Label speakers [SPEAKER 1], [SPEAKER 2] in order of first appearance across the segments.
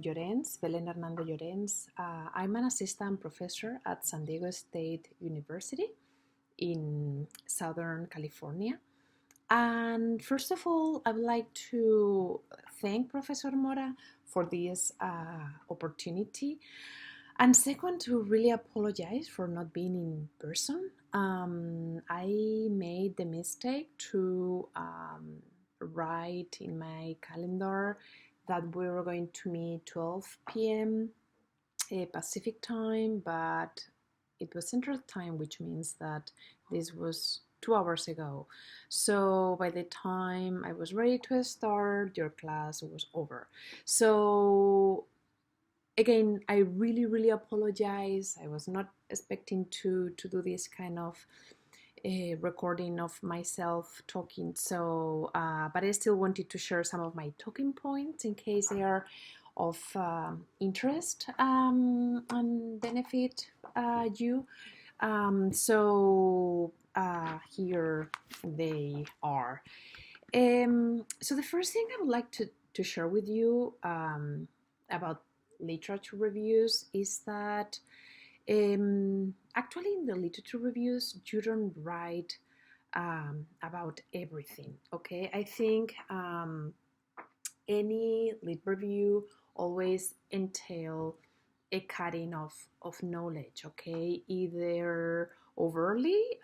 [SPEAKER 1] Lloréns, Belén Hernando-Llórens. I'm an assistant professor at San Diego State University in Southern California. And first of all, I would like to thank Professor Mora for this opportunity. And second, to really apologize for not being in person. I made the mistake to write in my calendar that we were going to meet 12 p.m. Pacific time, but it was Central time, which means that this was 2 hours ago. So by the time I was ready to start, your class was over. So again, I really apologize. I was not expecting to do this kind of recording of myself talking. So, but I still wanted to share some of my talking points in case they are of interest and benefit you. Here they are. So the first thing I would like to share with you about literature reviews is that actually in the literature reviews you don't write about everything. Okay, I think any lit review always entail a cutting of knowledge. Okay, either overly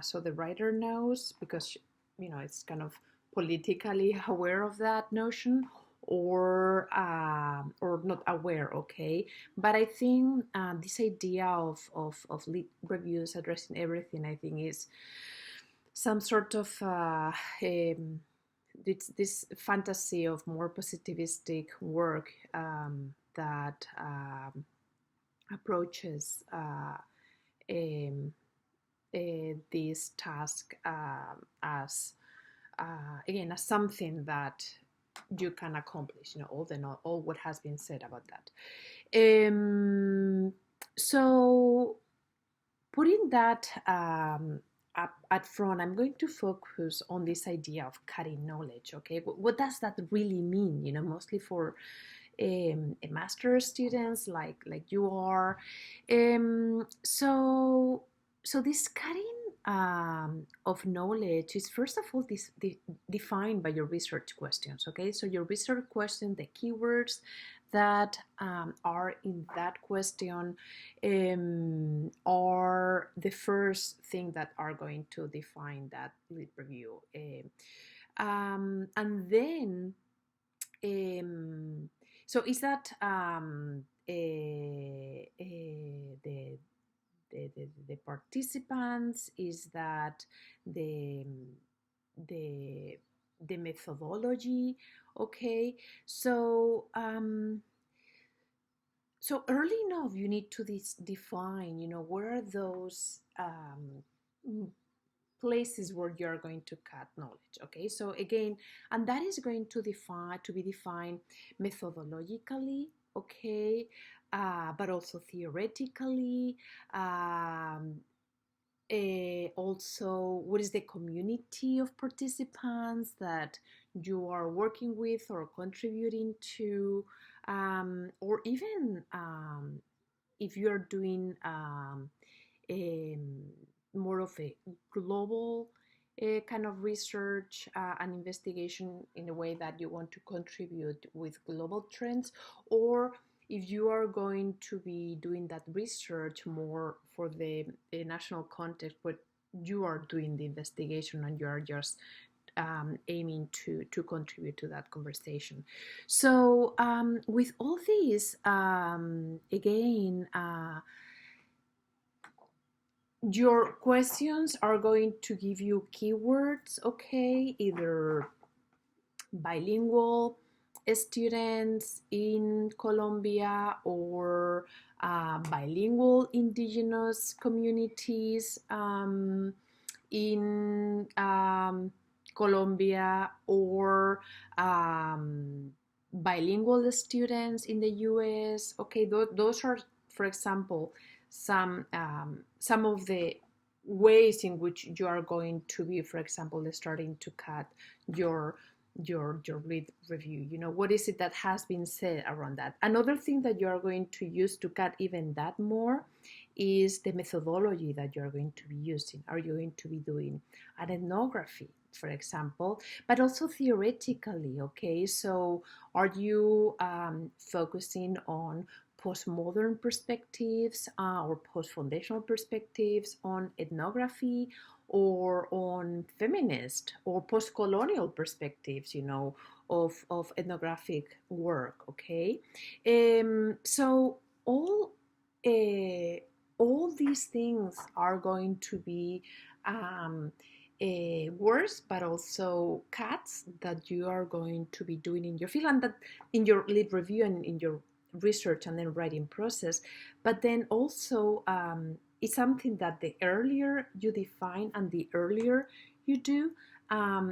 [SPEAKER 1] so the writer knows because it's kind of politically aware of that notion, or not aware. Okay, but I think this idea of lit reviews addressing everything, I think, is some sort of this fantasy of more positivistic work that approaches um, this task as again as something that you can accomplish. All what has been said about that. So putting that up at front, I'm going to focus on this idea of cutting knowledge. Okay, what does that really mean? Mostly for a master's students like you are. So this cutting of knowledge is first of all defined by your research questions. Okay, so your research question, the keywords that are in that question are the first thing that are going to define that lit review. And then, so is that the participants? Is that the the the methodology? Okay, so so early enough you need to define, where are those places where you're going to cut knowledge. Okay, so again, and that is going to be defined methodologically. Okay, but also theoretically. Also, what is the community of participants that you are working with or contributing to, or even if you're doing more of a global kind of research and investigation in a way that you want to contribute with global trends, or if you are going to be doing that research more for the national context, but you are doing the investigation and you are just aiming to contribute to that conversation. So with all these, again, your questions are going to give you keywords. Okay, either bilingual students in Colombia, or bilingual indigenous communities in Colombia, or bilingual students in the US. Okay, those are, for example, some of the ways in which you are going to be, for example, starting to cut your your lead review. You know, what is it that has been said around that? Another thing that you are going to use to cut even that more is the methodology that you're going to be using. Are you going to be doing an ethnography, for example, but also theoretically? Okay, so are you focusing on postmodern perspectives or post-foundational perspectives on ethnography, or on feminist or post-colonial perspectives, you know, of ethnographic work? Okay, so uh, all these things are going to be words, but also cuts that you are going to be doing in your field, and that in your lead review and in your research and then writing process. But then also it's something that the earlier you define and the earlier you do,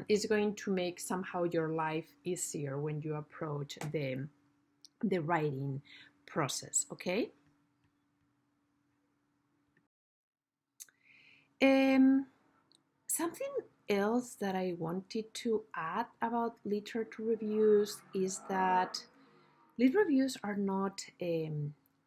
[SPEAKER 1] is going to make somehow your life easier when you approach the writing process. Okay. Something else that I wanted to add about literature reviews is that lit reviews are not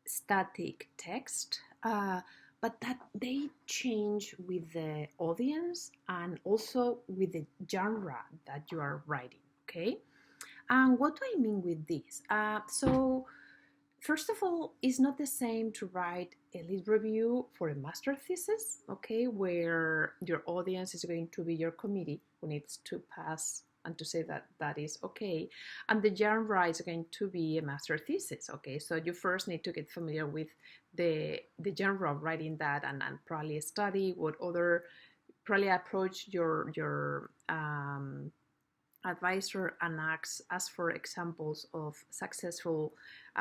[SPEAKER 1] static text, but that they change with the audience and also with the genre that you are writing. Okay, and what do I mean with this? So first of all, it's not the same to write a lead review for a master thesis, okay, where your audience is going to be your committee who needs to pass and to say that that is okay. And the genre is going to be a master thesis, okay? So you first need to get familiar with the genre of writing that, and probably study what other, probably approach your advisor and ask for examples of successful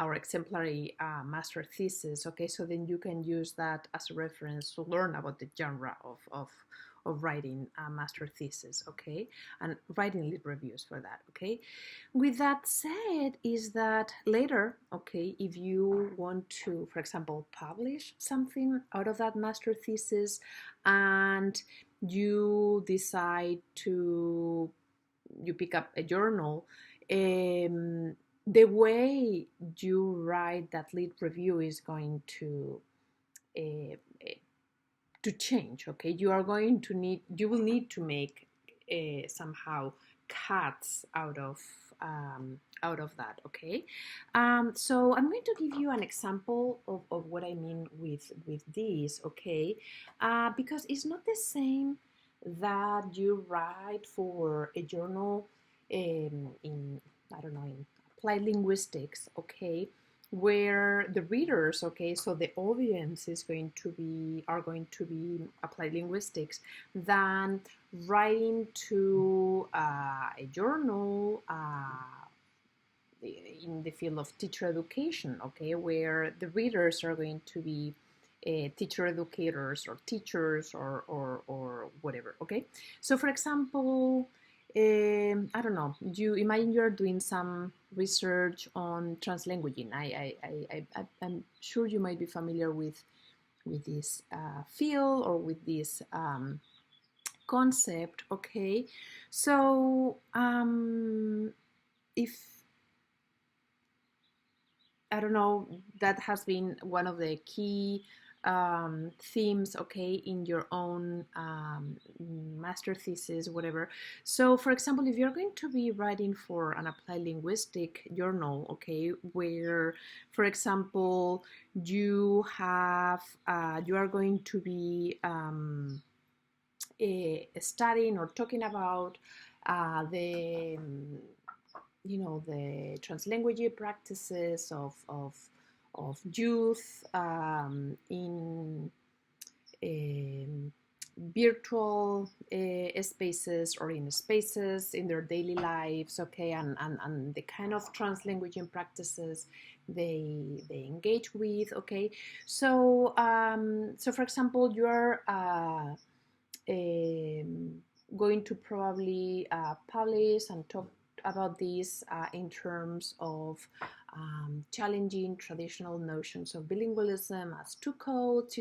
[SPEAKER 1] or exemplary master thesis. Okay, so then you can use that as a reference to learn about the genre of writing a master thesis. Okay, and writing lead reviews for that. Okay, with that said, is that later, okay, if you want to, for example, publish something out of that master thesis, and you decide to, you pick up a journal, the way you write that lead review is going uh, to change. Okay, you are going to need, you will need to make somehow cuts out of that. Okay, so I'm going to give you an example of what I mean with this. Okay, because it's not the same that you write for a journal in, I don't know, in applied linguistics. Okay, where the readers, okay, so the audience is going to be, are going to be applied linguistics, than writing to a journal in the field of teacher education, okay, where the readers are going to be teacher educators or teachers or whatever. Okay, so for example, I don't know, you imagine you're doing some research on translanguaging. I'm sure you might be familiar with this field or with this concept. Okay, so if, I don't know, that has been one of the key themes, okay, in your own master thesis, whatever. So, for example, if you're going to be writing for an applied linguistic journal, okay, where, for example, you have, you are going to be studying or talking about the you know, the translanguage practices of youth in virtual spaces or in spaces in their daily lives, okay, and the kind of translanguaging practices they engage with, okay. So so for example, you are going to probably publish and talk about this in terms of challenging traditional notions of bilingualism as two codes,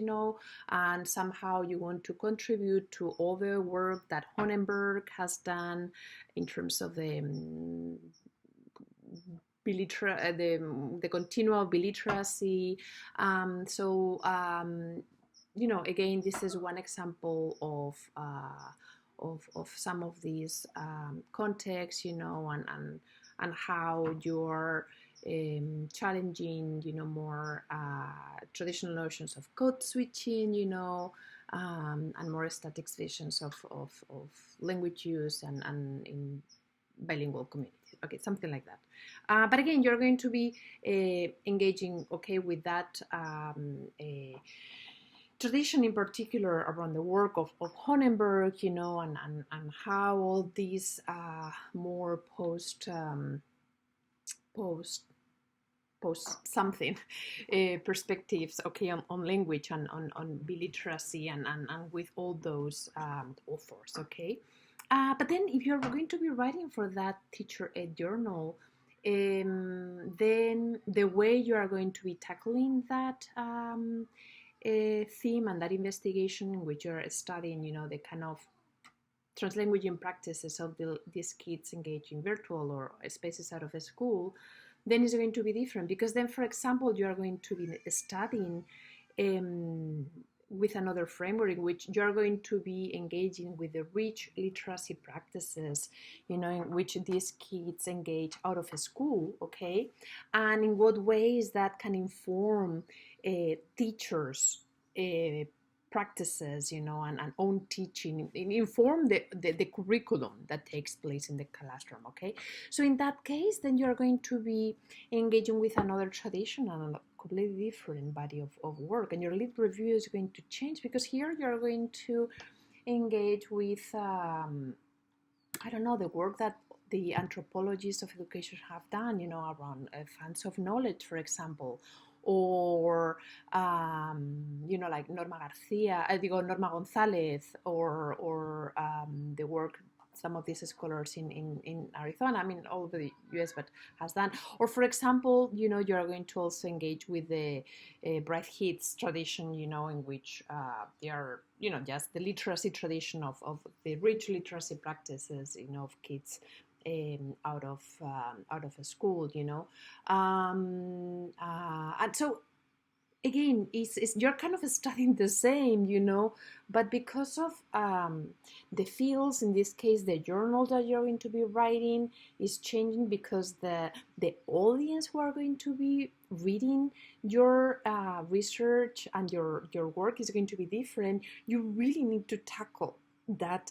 [SPEAKER 1] and somehow you want to contribute to all the work that Honenberg has done in terms of the the continual biliteracy. Again, this is one example of some of these contexts, and how you're challenging, more traditional notions of code switching, and more static visions of language use and in bilingual communities. Okay, something like that. But again, you're going to be engaging, with that tradition in particular around the work of Honenberg, and how all these more post something perspectives, on language and on biliteracy and with all those authors, okay. But then if you're going to be writing for that teacher ed journal, then the way you are going to be tackling that theme and that investigation in which you're studying, the kind of translanguaging practices of these kids engaging virtual or spaces out of a school, then it's going to be different. Because then, for example, you are going to be studying with another framework in which you're going to be engaging with the rich literacy practices, in which these kids engage out of a school, okay? And in what ways that can inform teachers' practices, and own teaching, inform the curriculum that takes place in the classroom, okay? So in that case, then you're going to be engaging with another tradition and a completely different body of work, and your lit review is going to change, because here you're going to engage with, the work that the anthropologists of education have done, around fans of knowledge, for example, or like Norma González, or the work some of these scholars in Arizona, all over the US, but has done. Or for example, you are going to also engage with the Bright Hits tradition, in which they are, just the literacy tradition of the rich literacy practices, of kids out of a school, and so again, you're kind of studying the same, but because of the fields, in this case, the journal that you're going to be writing is changing, because the audience who are going to be reading your research and your work is going to be different. You really need to tackle that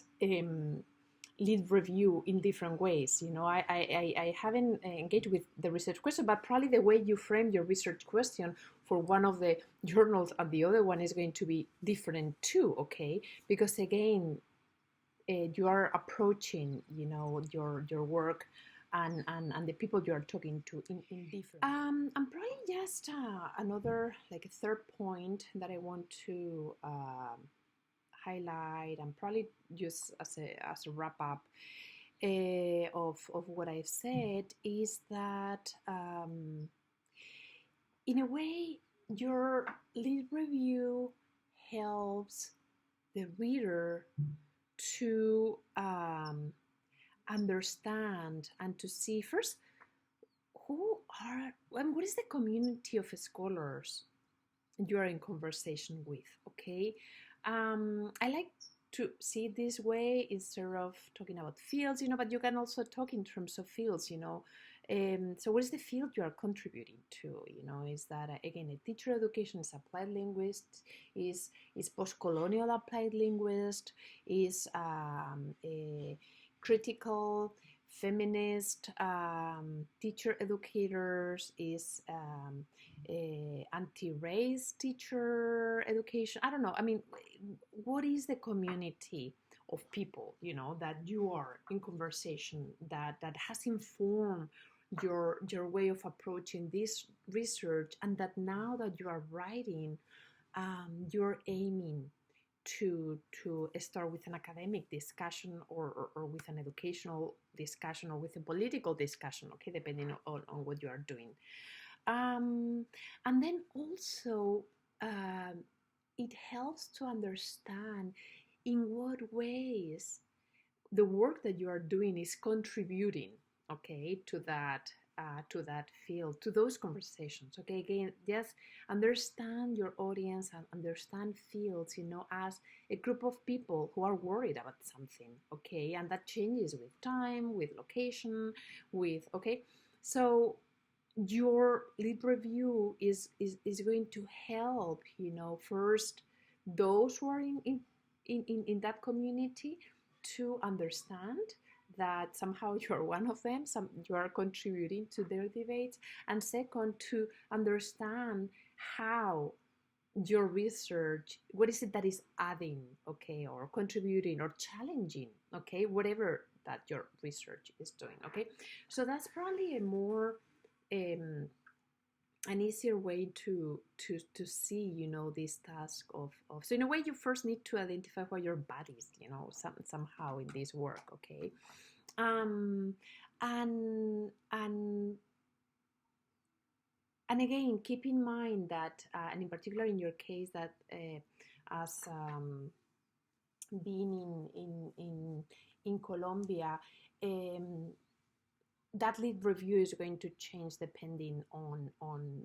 [SPEAKER 1] lead review in different ways. I haven't engaged with the research question, but probably the way you frame your research question for one of the journals and the other one is going to be different too, okay? Because again, you are approaching, your work and the people you are talking to in different. And probably just another, like a third point that I want to highlight, and probably just as a wrap up of what I've said, is that in a way, your lead review helps the reader to understand and to see first what is the community of scholars you are in conversation with, okay? I like to see it this way instead of talking about fields, but you can also talk in terms of fields, so what is the field you are contributing to? Is that, again, a teacher education, is applied linguist, is post-colonial applied linguist, is a critical feminist teacher educators, is anti-race teacher education. I don't know. What is the community of people, that you are in conversation that has informed your way of approaching this research, and that now that you are writing, you're aiming to start with an academic discussion or with an educational discussion or with a political discussion, okay, depending on what you are doing. And then also it helps to understand in what ways the work that you are doing is contributing, okay, to that field, to those conversations. Okay, again, just understand your audience and understand fields, as a group of people who are worried about something. Okay, and that changes with time, with location, with okay. So your lead review is going to help, first those who are in that community to understand that somehow you're one of them, you are contributing to their debates, and second, to understand how your research, what is it that is adding, okay, or contributing or challenging, okay, whatever that your research is doing, okay. So that's probably a more an easier way to see, this task of so in a way you first need to identify what your body is, somehow in this work, okay. And again, keep in mind that and in particular in your case, that as being in Colombia, that lead review is going to change depending on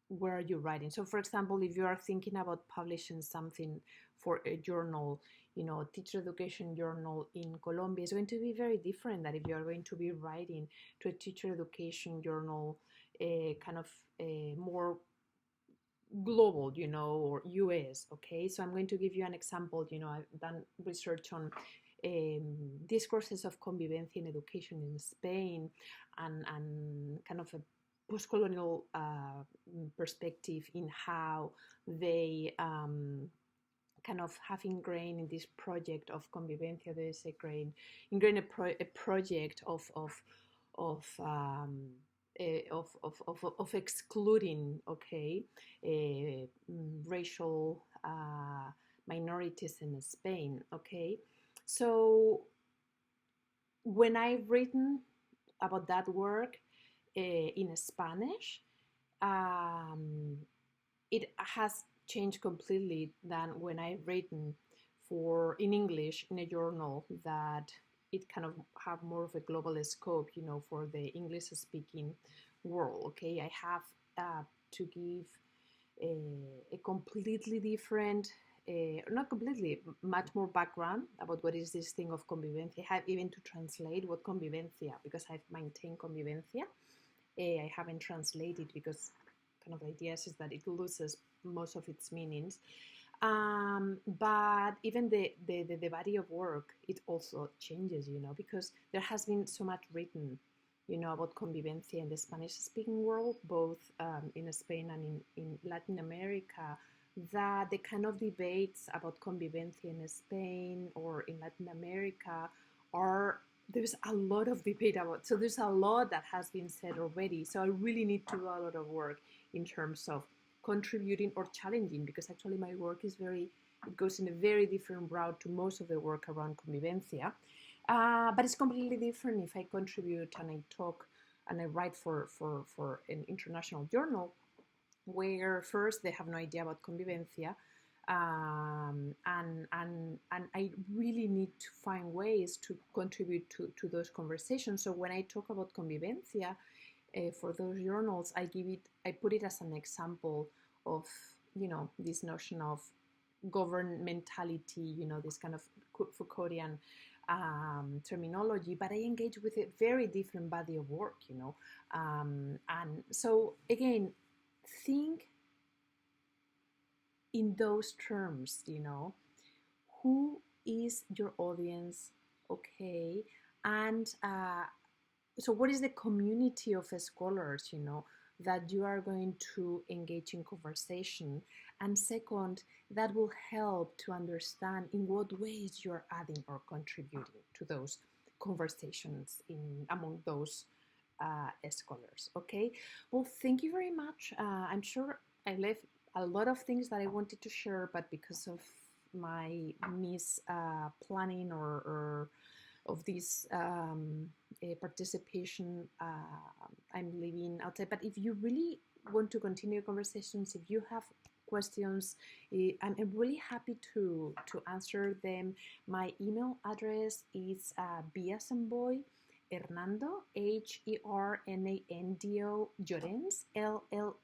[SPEAKER 1] where you're writing. So for example, if you are thinking about publishing something for a journal, teacher education journal in Colombia, is going to be very different than if you are going to be writing to a teacher education journal, kind of more global, or US, okay. So I'm going to give you an example. I've done research on discourses of convivencia in education in Spain, and kind of a post-colonial perspective in how they kind of have ingrained in this project of convivencia. There is ingrained a project of excluding, okay, racial minorities in Spain, okay. So when I've written about that work in Spanish, it has changed completely than when I've written in English in a journal that it kind of have more of a global scope, for the English-speaking world. Okay, I have to give a completely different, not completely, much more background about what is this thing of convivencia. I have even to translate what convivencia, because I've maintained convivencia. I haven't translated because kind of the idea is that it loses most of its meanings. But even the body of work, it also changes, because there has been so much written, about convivencia in the Spanish-speaking world, both in Spain and in Latin America, that the kind of debates about convivencia in Spain or in Latin America there's a lot of debate about, so there's a lot that has been said already. So I really need to do a lot of work in terms of contributing or challenging, because actually my work it goes in a very different route to most of the work around convivencia. But it's completely different if I contribute and I talk and I write for an international journal, where first they have no idea about convivencia, and I really need to find ways to contribute to those conversations. So when I talk about convivencia for those journals, I put it as an example of this notion of governmentality, this kind of Foucauldian terminology, but I engage with a very different body of work, and so again, think in those terms, who is your audience, okay, and so what is the community of scholars, that you are going to engage in conversation, and second, that will help to understand in what ways you're adding or contributing to those conversations among those scholars, okay. Well, thank you very much. I'm sure I left a lot of things that I wanted to share, but because of my planning or of this participation, I'm leaving outside. But if you really want to continue conversations, if you have questions, I'm really happy to answer them. My email address is B as in boy, Hernando, Hernando-Lloréns,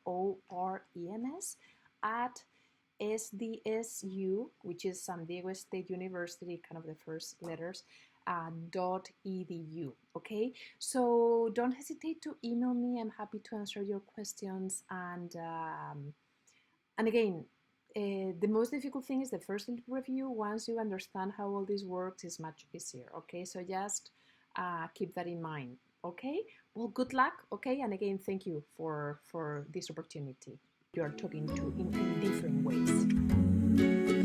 [SPEAKER 1] LLORENS, at SDSU, which is San Diego State University, kind of the first letters, .edu. Okay, so don't hesitate to email me. I'm happy to answer your questions. And again, the most difficult thing is the first review. Once you understand how all this works, is much easier. Okay, so just keep that in mind. Okay, well, good luck. Okay, and again, thank you for this opportunity. You are talking to in different ways.